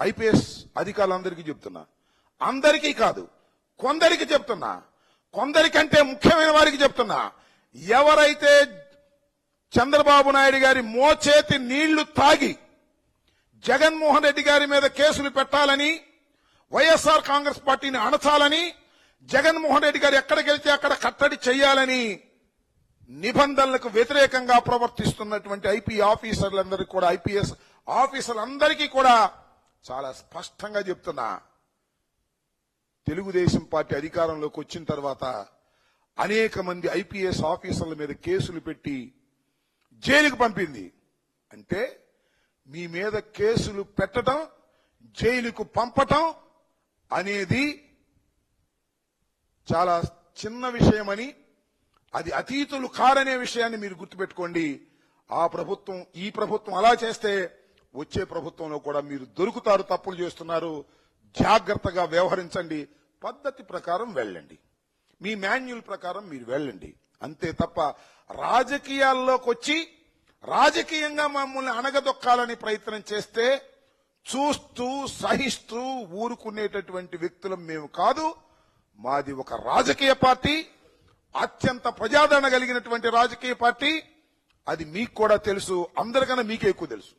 IPS అధికారులందరికీ చెప్తున్నా, అందరికీ కాదు కొందరికి చెప్తున్నా, కొందరికంటే ముఖ్యమైన వారికి చెప్తున్నా. ఎవరైతే చంద్రబాబు నాయుడు గారి మోచేతి నీళ్లు తాగి జగన్మోహన్ రెడ్డి గారి మీద కేసులు పెట్టాలని, వైఎస్ఆర్ కాంగ్రెస్ పార్టీని అణచాలని, జగన్మోహన్ రెడ్డి గారు ఎక్కడికి వెళ్తే అక్కడ కట్టడి చేయాలని నిబంధనలకు వ్యతిరేకంగా ప్రవర్తిస్తున్నటువంటి ఐపీ ఆఫీసర్లందరికీ కూడా, ఐపీఎస్ ఆఫీసర్లందరికీ కూడా చాలా స్పష్టంగా చెప్తున్నా, తెలుగుదేశం పార్టీ అధికారంలోకి వచ్చిన తర్వాత అనేక మంది ఐపీఎస్ ఆఫీసర్ల మీద కేసులు పెట్టి జైలుకు పంపింది. అంటే మీ మీద కేసులు పెట్టడం, జైలుకు పంపటం అనేది చాలా చిన్న విషయమని, అది అతీతులు కారనే విషయాన్ని మీరు గుర్తుపెట్టుకోండి. ఆ ప్రభుత్వం, ఈ ప్రభుత్వం అలా చేస్తే వచ్చే ప్రభుత్వంలో కూడా మీరు దొరుకుతారు. తప్పులు చేస్తున్నారు, జాగ్రత్తగా వ్యవహరించండి, పద్ధతి ప్రకారం వెళ్ళండి, మీ మాన్యువల్ ప్రకారం మీరు వెళ్ళండి. అంతే తప్ప రాజకీయాల్లోకి వచ్చి రాజకీయంగా మమ్మల్ని అణగదొక్కాలని ప్రయత్నం చేస్తే చూస్తూ సహిస్తూ ఊరుకునేటటువంటి వ్యక్తులం మేము కాదు. మాది ఒక రాజకీయ పార్టీ, అత్యంత ప్రజాదరణ కలిగినటువంటి రాజకీయ పార్టీ. అది మీకు కూడా తెలుసు, అందరికన్నా మీకే ఎక్కువ తెలుసు.